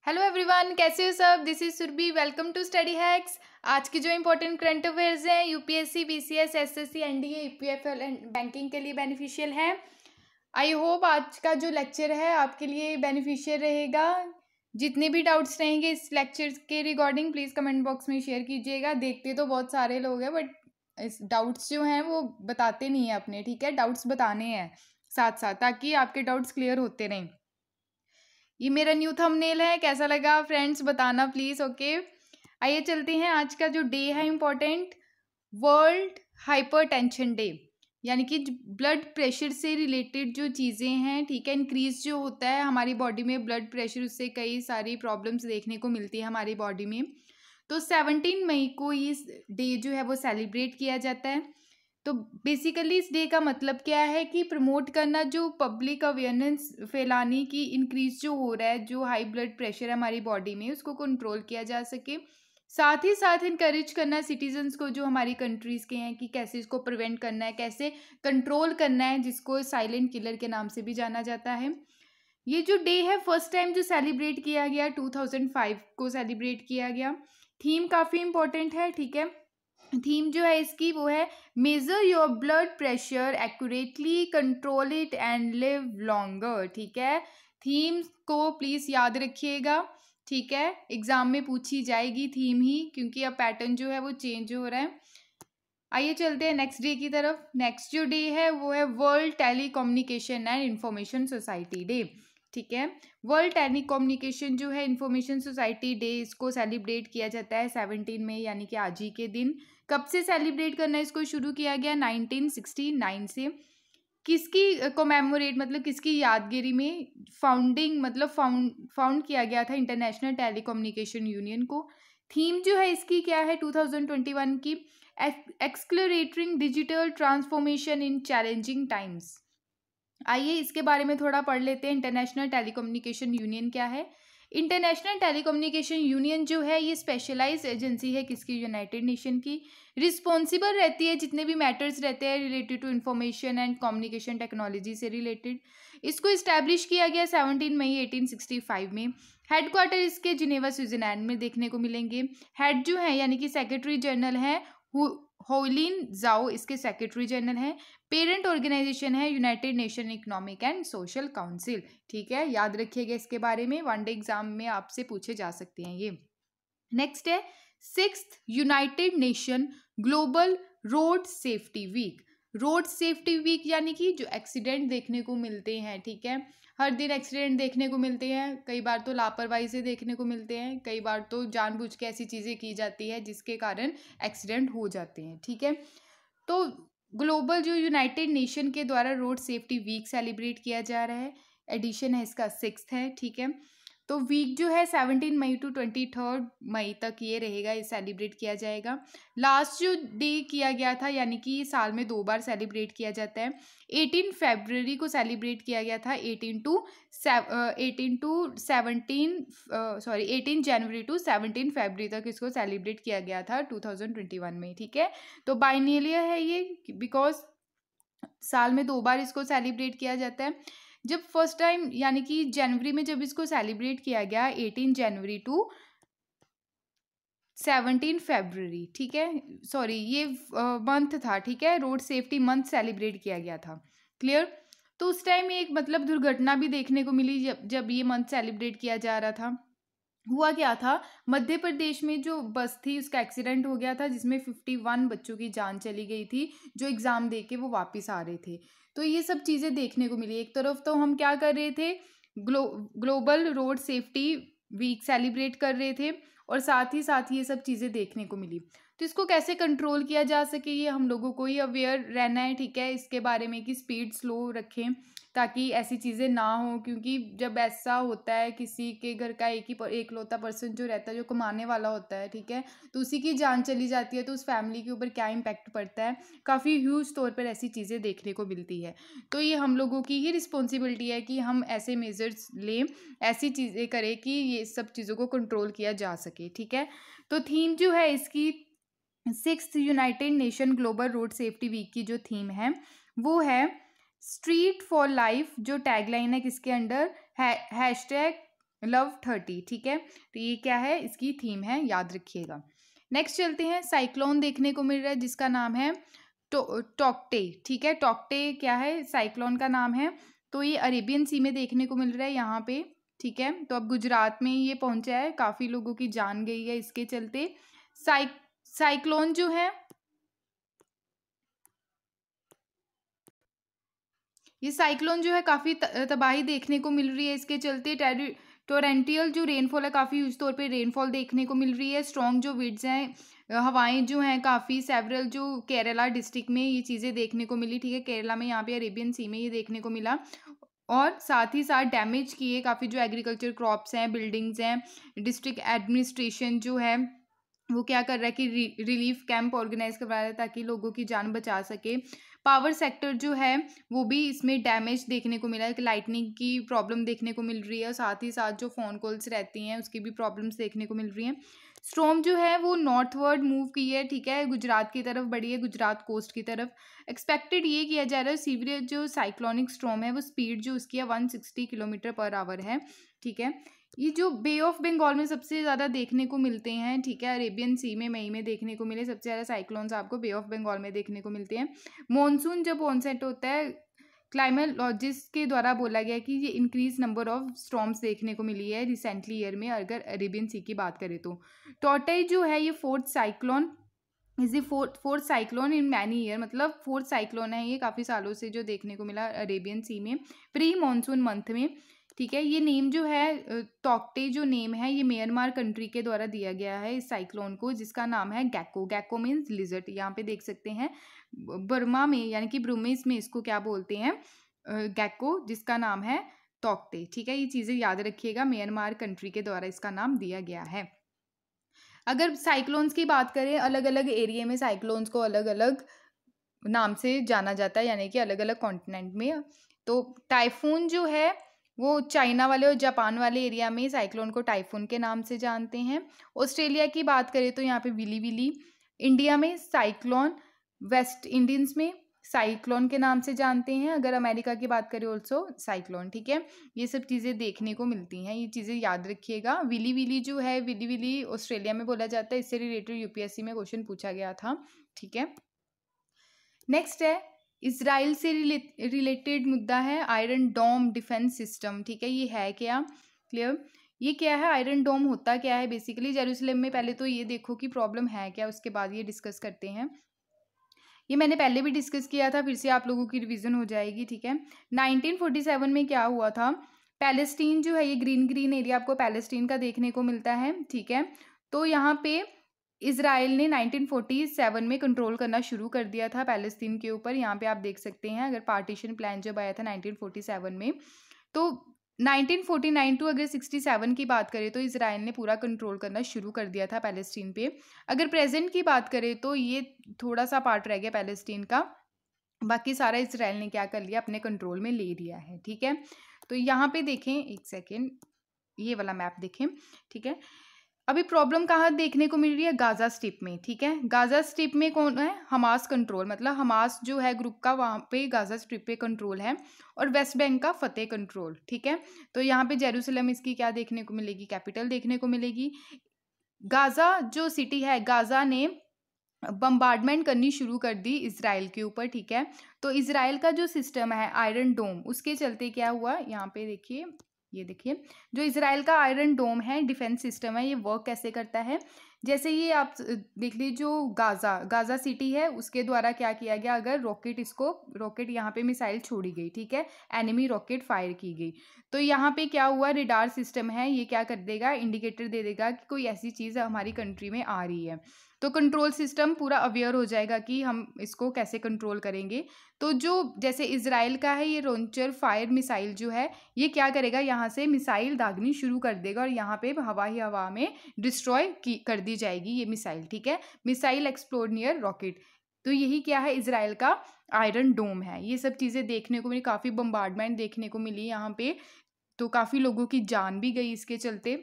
Hello everyone, कैसे हो सब। This is Surabhi, welcome to Study Hacks. आज की जो इंपॉर्टेंट करंट अफेयर्स हैं UPSC, BCS, SSC, NDA, EPFL and banking के लिए बेनिफिशियल है। आई होप आज का जो लेक्चर है आपके लिए बेनिफिशियल रहेगा। जितने भी डाउट्स रहेंगे इस लेक्चर के रिगार्डिंग प्लीज़ कमेंट बॉक्स में शेयर कीजिएगा। देखते तो बहुत सारे लोग हैं बट इस डाउट्स जो हैं वो बताते नहीं हैं अपने, ठीक है। डाउट्स बताने हैं साथ साथ ताकि आपके डाउट्स क्लियर होते रहें। ये मेरा न्यू थंबनेल है, कैसा लगा फ्रेंड्स बताना प्लीज़। ओके, आइए चलते हैं। आज का जो डे है इम्पोर्टेंट, वर्ल्ड हाइपरटेंशन डे, यानी कि ब्लड प्रेशर से रिलेटेड जो चीज़ें हैं, ठीक है। इंक्रीज जो होता है हमारी बॉडी में ब्लड प्रेशर, उससे कई सारी प्रॉब्लम्स देखने को मिलती है हमारी बॉडी में। तो 17 मई को इस डे जो है वो सेलिब्रेट किया जाता है। तो बेसिकली इस डे का मतलब क्या है कि प्रमोट करना, जो पब्लिक अवेयरनेस फैलाने की, इंक्रीज जो हो रहा है, जो हाई ब्लड प्रेशर है हमारी बॉडी में, उसको कंट्रोल किया जा सके। साथ ही साथ इनकरेज करना सिटीजन्स को जो हमारी कंट्रीज़ के हैं कि कैसे इसको प्रिवेंट करना है, कैसे कंट्रोल करना है, जिसको साइलेंट किलर के नाम से भी जाना जाता है। ये जो डे है फर्स्ट टाइम जो सेलिब्रेट किया गया 2005 को सेलिब्रेट किया गया। थीम काफ़ी इंपॉर्टेंट है, ठीक है। थीम जो है इसकी वो है major your blood pressure accurately, control it and live longer, ठीक है। थीम को प्लीज़ याद रखिएगा, ठीक है। एग्जाम में पूछी जाएगी थीम ही, क्योंकि अब पैटर्न जो है वो चेंज हो रहा है। आइए चलते हैं नेक्स्ट डे की तरफ। नेक्स्ट जो डे है वो है world telecommunication and information society day, ठीक है। वर्ल्ड टेलीकम्युनिकेशन जो है इंफॉर्मेशन सोसाइटी डे, इसको सेलिब्रेट किया जाता है 17 मई, यानी कि आज ही के दिन। कब से सेलिब्रेट करना है इसको शुरू किया गया? 1969 से। किसकी कोमेमोरेट, मतलब किसकी यादगिरी में फाउंडिंग, मतलब फाउंड किया गया था इंटरनेशनल टेलीकम्युनिकेशन यूनियन को। थीम जो है इसकी क्या है 2021 की? Accelerating digital transformation in challenging times. आइए इसके बारे में थोड़ा पढ़ लेते हैं। इंटरनेशनल टेलीकम्युनिकेशन यूनियन क्या है? इंटरनेशनल टेलीकम्युनिकेशन यूनियन जो है ये स्पेशलाइज्ड एजेंसी है किसकी? यूनाइटेड नेशन की। रिस्पॉन्सिबल रहती है जितने भी मैटर्स रहते हैं related to information and communication technology से रिलेटेड। इसको इस्टेब्लिश किया गया 17 मई 1865 में। हेडक्वार्टर इसके जिनेवा स्विट्जरलैंड में देखने को मिलेंगे। हेड जो है यानी कि सेक्रेटरी जनरल है होलिन जाओ, इसके सेक्रेटरी जनरल हैं। पेरेंट ऑर्गेनाइजेशन है United nation economic and social council, ठीक है। याद रखिएगा इसके बारे में, वन डे एग्जाम में आपसे पूछे जा सकते हैं ये। नेक्स्ट है 6th United Nation Global road safety Week. Road safety week यानी कि जो एक्सीडेंट देखने को मिलते हैं, ठीक है। हर दिन एक्सीडेंट देखने को मिलते हैं, कई बार तो लापरवाही से देखने को मिलते हैं, कई बार तो जानबूझ के ऐसी चीज़ें की जाती है जिसके कारण एक्सीडेंट हो जाते हैं, ठीक है। तो ग्लोबल जो यूनाइटेड नेशन के द्वारा रोड सेफ्टी वीक सेलिब्रेट किया जा रहा है। एडिशन है इसका 6th है, ठीक है। तो वीक जो है 17 मई टू 23 मई तक ये रहेगा, ये सेलिब्रेट किया जाएगा। लास्ट जो डे किया गया था, यानी कि ये साल में 2 बार सेलिब्रेट किया जाता है। 18 फरवरी को सेलिब्रेट किया गया था, 18 जनवरी टू 17 फरवरी तक इसको सेलिब्रेट किया गया था 2021 में, ठीक है। तो बाइनोमियल है ये, बिकॉज साल में 2 बार इसको सेलिब्रेट किया जाता है। जब फर्स्ट टाइम यानी कि जनवरी में जब इसको सेलिब्रेट किया गया 18 जनवरी टू 17 फरवरी, ठीक है। सॉरी ये मंथ था, ठीक है। रोड सेफ्टी मंथ सेलिब्रेट किया गया था, क्लियर। तो उस टाइम एक मतलब दुर्घटना भी देखने को मिली जब ये मंथ सेलिब्रेट किया जा रहा था। हुआ क्या था, मध्य प्रदेश में जो बस थी उसका एक्सीडेंट हो गया था जिसमें 51 बच्चों की जान चली गई थी, जो एग्ज़ाम दे के वो वापस आ रहे थे। तो ये सब चीज़ें देखने को मिली। एक तरफ तो हम क्या कर रहे थे, global road safety week celebrate कर रहे थे, और साथ ही ये सब चीज़ें देखने को मिली। तो इसको कैसे कंट्रोल किया जा सके, ये हम लोगों को ही अवेयर रहना है, ठीक है। इसके बारे में कि स्पीड स्लो रखें ताकि ऐसी चीज़ें ना हो, क्योंकि जब ऐसा होता है किसी के घर का एकलौता पर्सन जो रहता है, जो कमाने वाला होता है, ठीक है, तो उसी की जान चली जाती है, तो उस फैमिली के ऊपर क्या इम्पैक्ट पड़ता है, काफ़ी ह्यूज तौर पर ऐसी चीज़ें देखने को मिलती है। तो ये हम लोगों की ही रिस्पॉन्सिबिलिटी है कि हम ऐसे मेजर्स लें, ऐसी चीज़ें करें कि ये सब चीज़ों को कंट्रोल किया जा सके, ठीक है। तो थीम जो है इसकी 6th United Nation Global road safety Week की जो थीम है वो है स्ट्रीट फॉर लाइफ। जो टैगलाइन है किसके अंडर है? हैशटैग लव 30, ठीक है। तो ये क्या है, इसकी थीम है, याद रखिएगा। नेक्स्ट चलते हैं, साइक्लोन देखने को मिल रहा है जिसका नाम है टोक्टे, ठीक है। टोक्टे क्या है, साइक्लोन का नाम है। तो ये अरेबियन सी में देखने को मिल रहा है यहाँ पे, ठीक है। तो अब गुजरात में ये पहुंचा है, काफ़ी लोगों की जान गई है इसके चलते। साइक्लोन जो है, ये साइक्लोन जो है काफ़ी तबाही देखने को मिल रही है इसके चलते। टोरेंटियल जो रेनफॉल है, काफ़ी यूज तौर पे रेनफॉल देखने को मिल रही है। स्ट्रॉन्ग जो विंड्स हैं, हवाएं जो हैं काफ़ी, सेवरल जो केरला डिस्ट्रिक्ट में ये चीज़ें देखने को मिली, ठीक है। केरला में, यहाँ पे अरेबियन सी में ये देखने को मिला। और साथ ही साथ डैमेज किए काफ़ी जो एग्रीकल्चर क्रॉप्स हैं, बिल्डिंग्स हैं। डिस्ट्रिक्ट एडमिनिस्ट्रेशन जो है वो क्या कर रहा है कि रिलीफ कैंप ऑर्गेनाइज करवा रहा है ताकि लोगों की जान बचा सके। पावर सेक्टर जो है वो भी इसमें डैमेज देखने को मिला है कि लाइटनिंग की प्रॉब्लम देखने को मिल रही है। साथ ही साथ जो फ़ोन कॉल्स रहती हैं उसकी भी प्रॉब्लम्स देखने को मिल रही हैं। स्टॉर्म जो है वो नॉर्थवर्ड मूव की है, ठीक है, गुजरात की तरफ बढ़ी है, गुजरात कोस्ट की तरफ। एक्सपेक्टेड ये किया जा रहा है सीवियर जो साइक्लोनिक स्टॉर्म है वो स्पीड जो उसकी है 160 किलोमीटर पर आवर है, ठीक है। ये जो बे ऑफ बंगाल में सबसे ज़्यादा देखने को मिलते हैं, ठीक है। अरेबियन सी में मई में देखने को मिले सबसे ज़्यादा साइक्लोन्स आपको बे ऑफ बंगाल में देखने को मिलते हैं। मॉनसून जब ऑनसेट होता है, क्लाइमेटोलॉजिस्ट के द्वारा बोला गया कि ये इंक्रीज नंबर ऑफ स्टॉर्म्स देखने को मिली है रिसेंटली ईयर में, अगर अरेबियन सी की बात करें तो। टोटाई जो है ये fourth cyclone is the fourth cyclone in many year, मतलब फोर्थ साइक्लोन है ये काफ़ी सालों से जो देखने को मिला अरेबियन सी में प्री मानसून मंथ में, ठीक है। ये नेम जो है टोक्टे जो नेम है ये म्यांमार कंट्री के द्वारा दिया गया है इस साइक्लोन को, जिसका नाम है गैको। गैको मीन्स लिजर्ट, यहाँ पे देख सकते हैं बर्मा में यानी कि ब्रूमीज में इसको क्या बोलते हैं, गैको, जिसका नाम है टोक्टे, ठीक है। ये चीज़ें याद रखिएगा, म्यांमार कंट्री के द्वारा इसका नाम दिया गया है। अगर साइक्लोन्स की बात करें, अलग अलग एरिया में साइक्लोन्स को अलग अलग नाम से जाना जाता है, यानी कि अलग अलग कॉन्टिनेंट में। तो टाइफून जो है वो चाइना वाले और जापान वाले एरिया में साइक्लोन को टाइफून के नाम से जानते हैं। ऑस्ट्रेलिया की बात करें तो यहाँ पे विली विली। इंडिया में साइक्लोन, वेस्ट इंडीज में साइक्लोन के नाम से जानते हैं। अगर अमेरिका की बात करें ऑल्सो साइक्लोन, ठीक है। ये सब चीज़ें देखने को मिलती हैं, ये चीज़ें याद रखिएगा। विली विली जो है, विली विली ऑस्ट्रेलिया में बोला जाता है, इससे रिलेटेड यूपीएससी में क्वेश्चन पूछा गया था, ठीक है। नेक्स्ट है इजराइल से रिलेटेड मुद्दा है आयरन डोम डिफेंस सिस्टम, ठीक है। ये है क्या, क्लियर, ये क्या है, आयरन डोम होता क्या है बेसिकली जेरूसलम में। पहले तो ये देखो कि प्रॉब्लम है क्या, उसके बाद ये डिस्कस करते हैं। ये मैंने पहले भी डिस्कस किया था, फिर से आप लोगों की रिवीजन हो जाएगी, ठीक है। 1947 में क्या हुआ था, पैलेस्टीन जो है, ये ग्रीन ग्रीन एरिया आपको पैलेस्टीन का देखने को मिलता है, ठीक है। तो यहाँ पे इजराइल ने 1947 में कंट्रोल करना शुरू कर दिया था पैलेस्तीन के ऊपर। यहाँ पे आप देख सकते हैं, अगर पार्टीशन प्लान जब आया था 1947 में, तो 1949 टू अगर 67 की बात करें तो इजराइल ने पूरा कंट्रोल करना शुरू कर दिया था पैलेस्टीन पे। अगर प्रेजेंट की बात करें तो ये थोड़ा सा पार्ट रह गया पैलेस्टीन का, बाकी सारा इजराइल ने क्या कर लिया, अपने कंट्रोल में ले लिया है, ठीक है। तो यहाँ पे देखें, एक सेकेंड, ये वाला मैप देखें, ठीक है। अभी प्रॉब्लम कहाँ देखने को मिल रही है, गाजा स्ट्रिप में, ठीक है। गाजा स्ट्रिप में कौन है, हमास कंट्रोल, मतलब हमास जो है ग्रुप का, वहाँ पे गाजा स्ट्रिप पे कंट्रोल है। और वेस्ट बैंक का फतेह कंट्रोल, ठीक है। तो यहाँ पे जेरूसलम इसकी क्या देखने को मिलेगी, कैपिटल देखने को मिलेगी। गाजा जो सिटी है, गाजा ने बम्बार्डमेंट करनी शुरू कर दी इजराइल के ऊपर, ठीक है। तो इजराइल का जो सिस्टम है आयरन डोम, उसके चलते क्या हुआ, यहाँ पे देखिए, ये देखिए, जो इजराइल का आयरन डोम है डिफेंस सिस्टम है, ये वर्क कैसे करता है। जैसे ये आप देख लीजिए, जो गाजा सिटी है उसके द्वारा क्या किया गया, अगर रॉकेट यहाँ पे मिसाइल छोड़ी गई, ठीक है, एनिमी रॉकेट फायर की गई, तो यहाँ पे क्या हुआ, रेडार सिस्टम है, ये क्या कर देगा, इंडिकेटर दे देगा कि कोई ऐसी चीज़ हमारी कंट्री में आ रही है। तो कंट्रोल सिस्टम पूरा अवेयर हो जाएगा कि हम इसको कैसे कंट्रोल करेंगे। तो जो जैसे इजराइल का है, ये लॉन्चर फायर मिसाइल जो है, ये क्या करेगा, यहाँ से मिसाइल दागनी शुरू कर देगा और यहाँ पे हवा ही हवा में डिस्ट्रॉय कर दी जाएगी ये मिसाइल, ठीक है। Missile explode near rocket. तो यही क्या है, इजराइल का आयरन डोम है। ये सब चीज़ें देखने को मिली, काफ़ी बम्बार्डमेंट देखने को मिली यहाँ पे, तो काफ़ी लोगों की जान भी गई इसके चलते।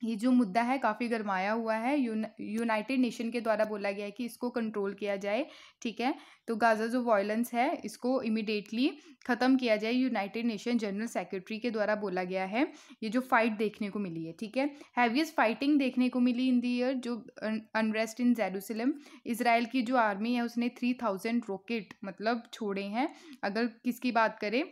ये जो मुद्दा है काफ़ी गरमाया हुआ है, यूनाइटेड नेशन के द्वारा बोला गया है कि इसको कंट्रोल किया जाए, ठीक है। तो गाज़ा जो वायलेंस है इसको इमिडिएटली ख़त्म किया जाए, यूनाइटेड नेशन जनरल सेक्रेटरी के द्वारा बोला गया है। ये जो फाइट देखने को मिली है, ठीक है, हैवीएस्ट फाइटिंग देखने को मिली इन दी ईयर, जो अनरेस्ट इन जेरूसलम। इसराइल की जो आर्मी है उसने 3000 रॉकेट मतलब छोड़े हैं। अगर किसकी बात करें,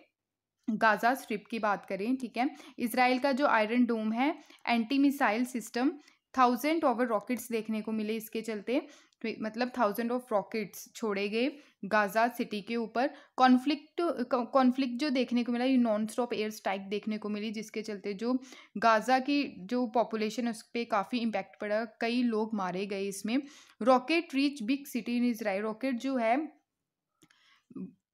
गाज़ा स्ट्रिप की बात करें, ठीक है। इसराइल का जो आयरन डोम है, anti missile system, 1000 over rockets देखने को मिले इसके चलते, मतलब 1000 ऑफ रॉकेट्स छोड़े गए गाज़ा सिटी के ऊपर। कॉन्फ्लिक्ट जो देखने को मिला, ये नॉन स्टॉप एयर स्ट्राइक देखने को मिली, जिसके चलते जो गाज़ा की जो पॉपुलेशन है उस पर काफ़ी इम्पैक्ट पड़ा, कई लोग मारे गए इसमें। Rocket reach big city in Israel, rocket जो है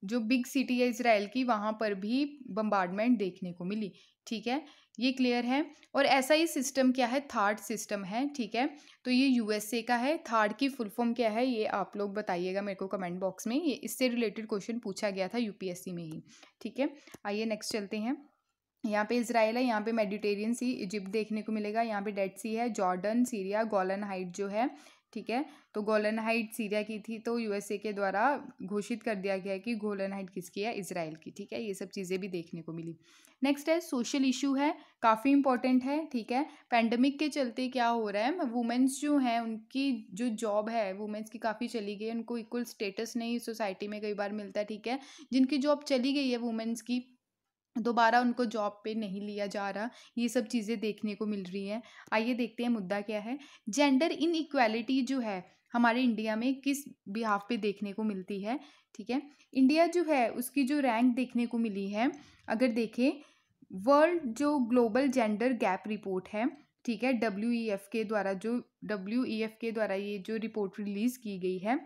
जो बिग सिटी है इसराइल की, वहाँ पर भी बम्बार्डमेंट देखने को मिली, ठीक है। ये क्लियर है। और ऐसा ही सिस्टम क्या है, थार्ड सिस्टम है, ठीक है। तो ये यूएसए का है। थार्ड की फुल फॉर्म क्या है ये आप लोग बताइएगा मेरे को कमेंट बॉक्स में, ये इससे रिलेटेड क्वेश्चन पूछा गया था यूपीएससी में ही, ठीक है। आइए नेक्स्ट चलते हैं। यहाँ पे इसराइल है, यहाँ पे मेडिटेरियन सी इजिप्ट देखने को मिलेगा, यहाँ पे डेड सी है, जॉर्डन, सीरिया, गोलन हाइट जो है, ठीक है। तो गोलन हाइट सीरिया की थी, तो यूएसए के द्वारा घोषित कर दिया गया है कि गोलन हाइट किसकी है, इसराइल की, ठीक है। ये सब चीज़ें भी देखने को मिली। नेक्स्ट है सोशल इशू है, काफ़ी इंपॉर्टेंट है, ठीक है। पैंडमिक के चलते क्या हो रहा है, वुमेंस जो हैं उनकी जो जॉब है वुमेंस की काफ़ी चली गई है, उनको इक्वल स्टेटस नहीं सोसाइटी में कई बार मिलता है, ठीक है। जिनकी जॉब चली गई है वुमेंस की, दोबारा उनको जॉब पे नहीं लिया जा रहा, ये सब चीज़ें देखने को मिल रही हैं। आइए देखते हैं मुद्दा क्या है। जेंडर इन इक्वालिटी जो है हमारे इंडिया में किस बिहाफ पे देखने को मिलती है, ठीक है। इंडिया जो है उसकी जो रैंक देखने को मिली है, अगर देखें वर्ल्ड जो ग्लोबल जेंडर गैप रिपोर्ट है, ठीक है, WEF के द्वारा, जो WEF के द्वारा ये जो रिपोर्ट रिलीज़ की गई है,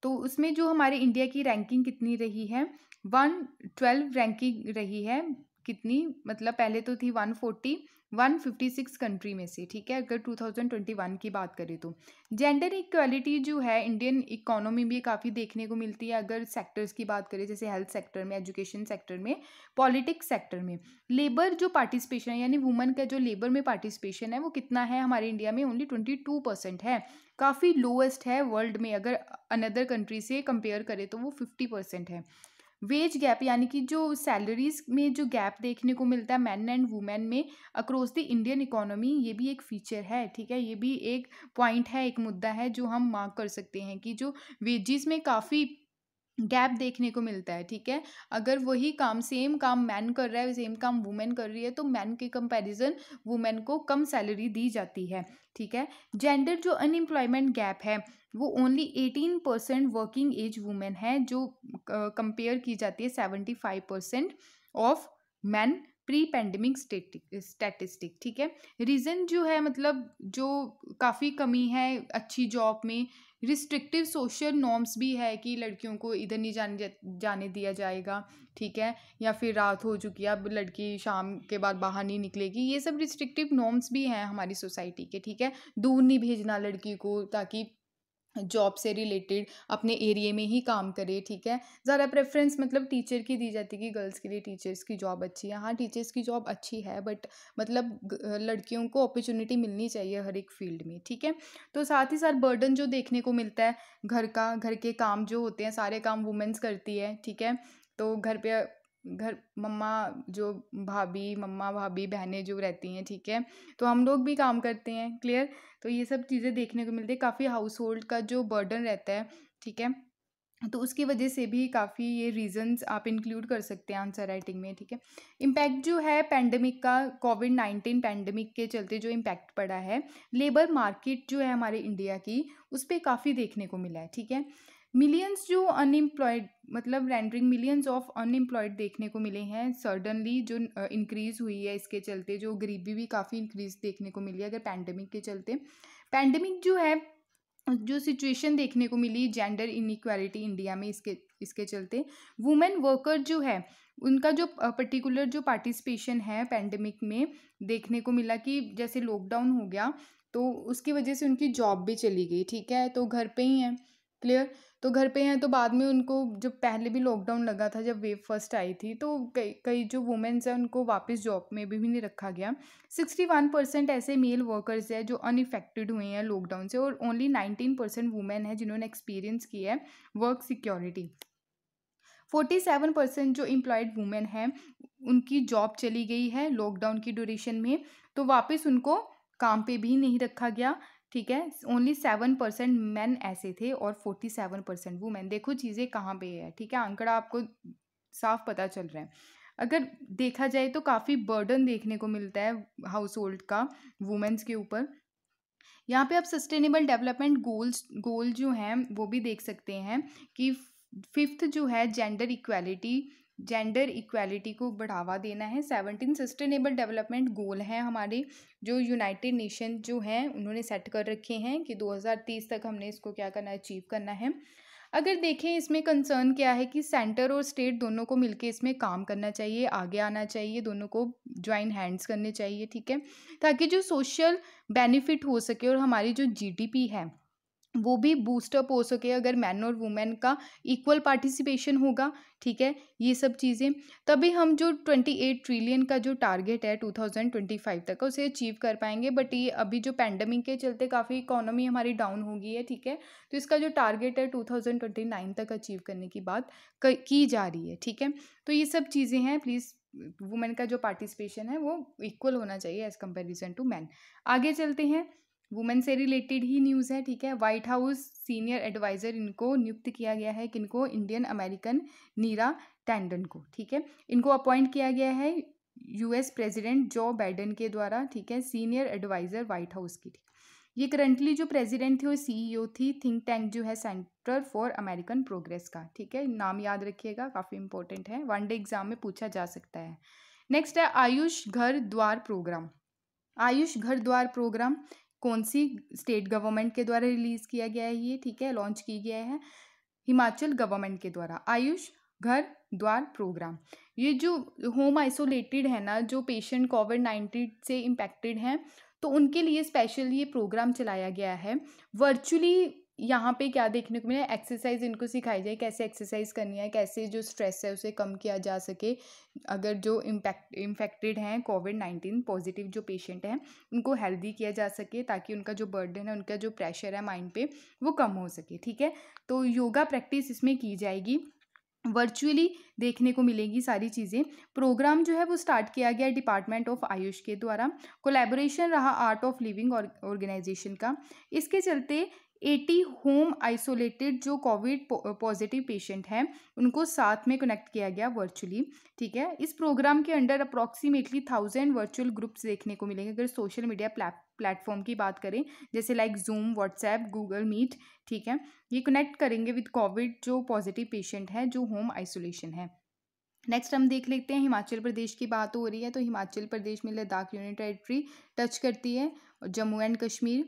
तो उसमें जो हमारे इंडिया की रैंकिंग कितनी रही है, 112 रैंकिंग रही है। कितनी मतलब पहले तो थी 140, 156 कंट्री में से, ठीक है, अगर 2021 की बात करें तो। जेंडर इक्वालिटी जो है इंडियन इकोनॉमी में काफ़ी देखने को मिलती है, अगर सेक्टर्स की बात करें, जैसे हेल्थ सेक्टर में, एजुकेशन सेक्टर में, पॉलिटिक्स सेक्टर में। लेबर जो पार्टिसिपेशन है, यानी वुमेन का जो लेबर में पार्टिसिपेशन है वो कितना है हमारे इंडिया में, ओनली 22% है, काफ़ी लोएस्ट है वर्ल्ड में, अगर अनदर कंट्री से कंपेयर करें तो वो 50% है। वेज गैप यानी कि जो सैलरीज में जो गैप देखने को मिलता है मैन एंड वुमेन में अक्रॉस द इंडियन इकोनॉमी, ये भी एक फीचर है, ठीक है। ये भी एक पॉइंट है, एक मुद्दा है जो हम मार्क कर सकते हैं कि जो वेजेस में काफ़ी गैप देखने को मिलता है, ठीक है। अगर वही काम, सेम काम मैन कर रहा है, सेम काम वुमेन कर रही है, तो मैन के कंपैरिजन वुमेन को कम सैलरी दी जाती है, ठीक है। जेंडर जो अनएम्प्लॉयमेंट गैप है वो ओनली 18% वर्किंग एज वुमेन है, जो कंपेयर की जाती है 75% of man pre pandemic statistic, ठीक है। रीज़न जो है मतलब जो काफ़ी कमी है अच्छी जॉब में, रिस्ट्रिक्टिव सोशल नॉर्म्स भी है कि लड़कियों को इधर नहीं जाने दिया जाएगा, ठीक है, या फिर रात हो चुकी है अब लड़की शाम के बाद बाहर नहीं निकलेगी, ये सब रिस्ट्रिक्टिव नॉर्म्स भी हैं हमारी सोसाइटी के, ठीक है। दूर नहीं भेजना लड़की को ताकि जॉब से रिलेटेड अपने एरिया में ही काम करे, ठीक है। ज़्यादा प्रेफरेंस मतलब टीचर की दी जाती है कि गर्ल्स के लिए टीचर्स की जॉब अच्छी है, हाँ टीचर्स की जॉब अच्छी है, बट मतलब लड़कियों को अपॉर्चुनिटी मिलनी चाहिए हर एक फील्ड में, ठीक है। तो साथ ही साथ बर्डन जो देखने को मिलता है घर के काम जो होते हैं सारे काम वुमेन्स करती है, ठीक है। तो घर मम्मा जो मम्मा भाभी बहनें जो रहती हैं, ठीक है, तो हम लोग भी काम करते हैं, क्लियर। तो ये सब चीज़ें देखने को मिलती है, काफ़ी हाउस होल्ड का जो बर्डन रहता है, ठीक है। तो उसकी वजह से भी काफ़ी ये रीजंस आप इंक्लूड कर सकते हैं आंसर राइटिंग में, ठीक है। इम्पैक्ट जो है पैंडमिक का, कोविड-19 पैंडमिक के चलते जो इम्पैक्ट पड़ा है लेबर मार्केट जो है हमारे इंडिया की, उस पर काफ़ी देखने को मिला है, ठीक है। मिलियंस जो अनएम्प्लॉयड मतलब रेंडरिंग मिलियंस ऑफ अनएम्प्लॉयड देखने को मिले हैं, सडनली जो इंक्रीज हुई है इसके चलते, जो गरीबी भी काफ़ी इंक्रीज देखने को मिली है अगर पैंडमिक के चलते। पैंडमिक जो है जो सिचुएशन देखने को मिली जेंडर इनइक्वालिटी इंडिया में, इसके चलते वुमेन वर्कर जो है उनका जो पर्टिकुलर जो पार्टिसिपेशन है पैंडमिक में देखने को मिला कि जैसे लॉकडाउन हो गया तो उसकी वजह से उनकी जॉब भी चली गई, ठीक है, तो घर पे ही है, क्लियर। तो घर पे हैं, तो बाद में उनको जब पहले भी लॉकडाउन लगा था, जब वेव फर्स्ट आई थी, तो कई कई जो वुमेन्स हैं उनको वापस जॉब में भी नहीं रखा गया। 61% ऐसे मेल वर्कर्स हैं जो अनइफेक्टेड हुए हैं लॉकडाउन से, और ओनली 19% वुमेन है जिन्होंने एक्सपीरियंस किया है वर्क सिक्योरिटी। 47% जो एम्प्लॉयड वुमेन हैं उनकी जॉब चली गई है लॉकडाउन की ड्यूरेशन में, तो वापस उनको काम पे भी नहीं रखा गया। ठीक है, ओनली 7% मैन ऐसे थे और 47% वुमेन। देखो चीज़ें कहाँ पे है, ठीक है, आंकड़ा आपको साफ पता चल रहा है। अगर देखा जाए तो काफ़ी बर्डन देखने को मिलता है हाउस होल्ड का वुमेन्स के ऊपर। यहाँ पे आप सस्टेनेबल डेवलपमेंट गोल जो हैं वो भी देख सकते हैं कि 5th जो है जेंडर इक्वालिटी को बढ़ावा देना है। 17 सस्टेनेबल डेवलपमेंट गोल हैं हमारे, जो यूनाइटेड नेशन जो हैं उन्होंने सेट कर रखे हैं कि 2030 तक हमने इसको क्या करना है, अचीव करना है। अगर देखें इसमें कंसर्न क्या है कि सेंटर और स्टेट दोनों को मिलके इसमें काम करना चाहिए, आगे आना चाहिए, दोनों को ज्वाइन हैंड्स करने चाहिए, ठीक है, ताकि जो सोशल बेनिफिट हो सके और हमारी जो जीडीपी है वो भी बूस्टअप हो सके अगर मैन और वुमेन का इक्वल पार्टिसिपेशन होगा। ठीक है, ये सब चीज़ें तभी हम जो 28 ट्रिलियन का जो टारगेट है 2025 तक का उसे अचीव कर पाएंगे। बट ये अभी जो पैंडमिक के चलते काफ़ी इकोनॉमी हमारी डाउन हो गई है, ठीक है, तो इसका जो टारगेट है 2029 तक अचीव करने की बात की जा रही है। ठीक है, तो ये सब चीज़ें हैं। प्लीज़ वुमेन का जो पार्टिसिपेशन है वो इक्वल होना चाहिए एज़ कंपेरिजन टू मैन। आगे चलते हैं, वुमेन से रिलेटेड ही न्यूज़ है। ठीक है, व्हाइट हाउस सीनियर एडवाइज़र इनको नियुक्त किया गया है, किनको, इंडियन अमेरिकन नीरा टैंडन को। ठीक है, इनको अपॉइंट किया गया है यूएस प्रेसिडेंट जो बाइडेन के द्वारा। ठीक है, सीनियर एडवाइज़र व्हाइट हाउस की। ये करंटली जो प्रेसिडेंट थी वो सीईओ थी थिंक टैंक जो है सेंटर फॉर अमेरिकन प्रोग्रेस का। ठीक है, नाम याद रखिएगा, काफ़ी इंपॉर्टेंट है, वन डे एग्जाम में पूछा जा सकता है। नेक्स्ट है आयुष घर द्वार प्रोग्राम। आयुष घर द्वार प्रोग्राम कौन सी स्टेट गवर्नमेंट के द्वारा रिलीज़ किया गया है ये? ठीक है, लॉन्च की गया है हिमाचल गवर्नमेंट के द्वारा। आयुष घर द्वार प्रोग्राम, ये जो होम आइसोलेटेड है ना, जो पेशेंट कोविड-19 से इम्पैक्टेड हैं, तो उनके लिए स्पेशल ये प्रोग्राम चलाया गया है वर्चुअली। यहाँ पे क्या देखने को मिला, एक्सरसाइज इनको सिखाई जाए, कैसे एक्सरसाइज करनी है, कैसे जो स्ट्रेस है उसे कम किया जा सके। अगर जो इन्फेक्टेड हैं कोविड-19 पॉजिटिव जो पेशेंट हैं उनको हेल्दी किया जा सके, ताकि उनका जो बर्डन है, उनका जो प्रेशर है माइंड पे, वो कम हो सके। ठीक है, तो योगा प्रैक्टिस इसमें की जाएगी, वर्चुअली देखने को मिलेगी सारी चीज़ें। प्रोग्राम जो है वो स्टार्ट किया गया डिपार्टमेंट ऑफ आयुष के द्वारा, कोलैबोरेशन रहा आर्ट ऑफ लिविंग ऑर्गेनाइजेशन का। इसके चलते 80 होम आइसोलेटेड जो कोविड पॉजिटिव पेशेंट हैं उनको साथ में कनेक्ट किया गया वर्चुअली। ठीक है, इस प्रोग्राम के अंडर अप्रॉक्सीमेटली 1000 वर्चुअल ग्रुप्स देखने को मिलेंगे। अगर सोशल मीडिया प्लेटफॉर्म की बात करें, जैसे like Zoom, WhatsApp, Google Meet, ठीक है, ये कनेक्ट करेंगे विद कोविड जो पॉजिटिव पेशेंट है जो होम आइसोलेशन है। नेक्स्ट हम देख लेते हैं, हिमाचल प्रदेश की बात हो रही है, तो हिमाचल प्रदेश में लद्दाख यूनियन टेरिटरी टच करती है, और जम्मू एंड कश्मीर,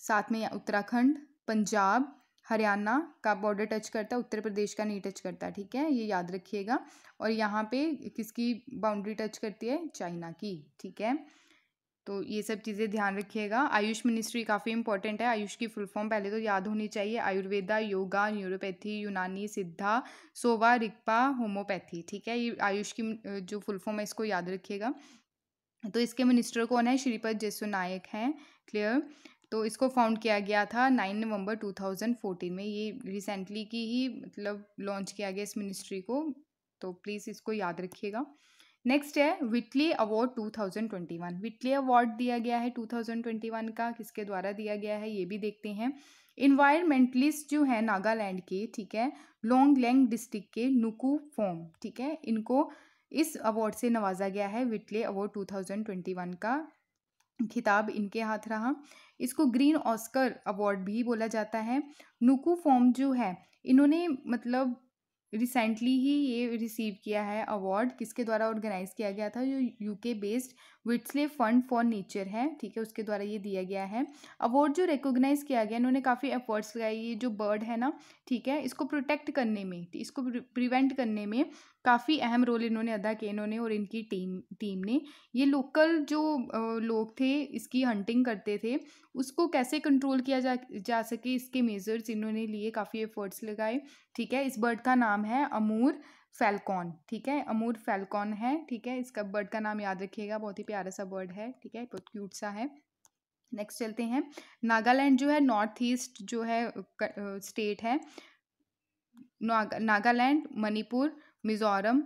साथ में उत्तराखंड, पंजाब, हरियाणा का बॉर्डर टच करता है, उत्तर प्रदेश का नहीं टच करता। ठीक है, ये याद रखिएगा। और यहाँ पे किसकी बाउंड्री टच करती है, चाइना की। ठीक है, तो ये सब चीज़ें ध्यान रखिएगा। आयुष मिनिस्ट्री काफ़ी इंपॉर्टेंट है। आयुष की फुल फॉर्म पहले तो याद होनी चाहिए, आयुर्वेदा, योगा, न्यूरोपैथी, यूनानी, सिद्धा, सोवा, रिक्पा, होम्योपैथी। ठीक है, ये आयुष की जो फुल फॉर्म है इसको याद रखिएगा। तो इसके मिनिस्टर कौन है, श्रीपद येसो नायक हैं। क्लियर, तो इसको फाउंड किया गया था 9 नवंबर 2014 में। ये रिसेंटली की ही मतलब लॉन्च किया गया इस मिनिस्ट्री को, तो प्लीज़ इसको याद रखिएगा। नेक्स्ट है विटली अवार्ड 2021। विटली अवार्ड दिया गया है 2021 का, किसके द्वारा दिया गया है ये भी देखते हैं। इन्वायरमेंटलिस्ट जो है नागालैंड के, ठीक है, लोंगलेंग डिस्ट्रिक्ट के नुकू फोम, ठीक है, इनको इस अवार्ड से नवाजा गया है। विटली अवार्ड 2021 का खिताब इनके हाथ रहा। इसको ग्रीन ऑस्कर अवार्ड भी बोला जाता है। नुकू फॉर्म जो है इन्होंने मतलब रिसेंटली ही ये रिसीव किया है अवार्ड, किसके द्वारा ऑर्गेनाइज किया गया था, जो UK based Whitley fund for nature है। ठीक है, उसके द्वारा ये दिया गया है अवार्ड। जो रिकॉग्नाइज किया गया, इन्होंने काफ़ी एफर्ट्स लगाए, ये जो बर्ड है ना, ठीक है, इसको प्रोटेक्ट करने में, इसको प्रिवेंट करने में काफ़ी अहम रोल इन्होंने अदा किए इन्होंने और इनकी टीम ने। ये लोकल जो लोग थे इसकी हंटिंग करते थे, उसको कैसे कंट्रोल किया जा सके इसके मेजर्स इन्होंने लिए, काफ़ी एफर्ट्स लगाए। ठीक है, इस बर्ड का नाम है अमूर फैल्कॉन। ठीक है, अमूर फैल्कॉन है। ठीक है, इसका बर्ड का नाम याद रखिएगा, बहुत ही प्यारा सा बर्ड है। ठीक है, बहुत क्यूट सा है। नेक्स्ट चलते हैं। नागालैंड जो है नॉर्थ ईस्ट जो है स्टेट है। नागालैंड, मणिपुर, मिज़ोरम,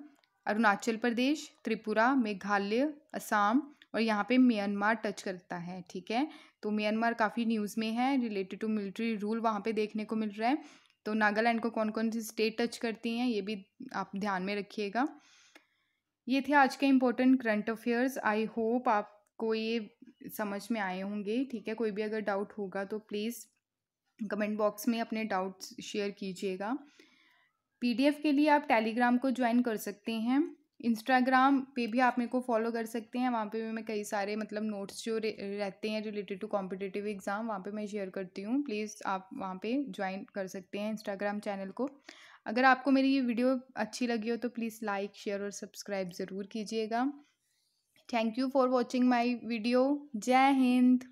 अरुणाचल प्रदेश, त्रिपुरा, मेघालय, असम और यहाँ पे म्यांमार टच करता है। ठीक है, तो म्यांमार काफ़ी न्यूज़ में है, रिलेटेड टू मिलिट्री रूल वहाँ पे देखने को मिल रहा है। तो नागालैंड को कौन कौन सी स्टेट टच करती हैं ये भी आप ध्यान में रखिएगा। ये थे आज के important current affairs. I hope आपको ये समझ में आए होंगे। ठीक है, कोई भी अगर डाउट होगा तो प्लीज़ कमेंट बॉक्स में अपने डाउट्स शेयर कीजिएगा। पीडीएफ के लिए आप टेलीग्राम को ज्वाइन कर सकते हैं। इंस्टाग्राम पे भी आप मेरे को फॉलो कर सकते हैं, वहाँ पे भी मैं कई सारे मतलब नोट्स जो रहते हैं रिलेटेड टू कॉम्पिटिटिव एग्ज़ाम वहाँ पे मैं शेयर करती हूँ। प्लीज़ आप वहाँ पे ज्वाइन कर सकते हैं इंस्टाग्राम चैनल को। अगर आपको मेरी ये वीडियो अच्छी लगी हो तो प्लीज़ लाइक, शेयर और सब्सक्राइब ज़रूर कीजिएगा। Thank you for watching my video. जय हिंद।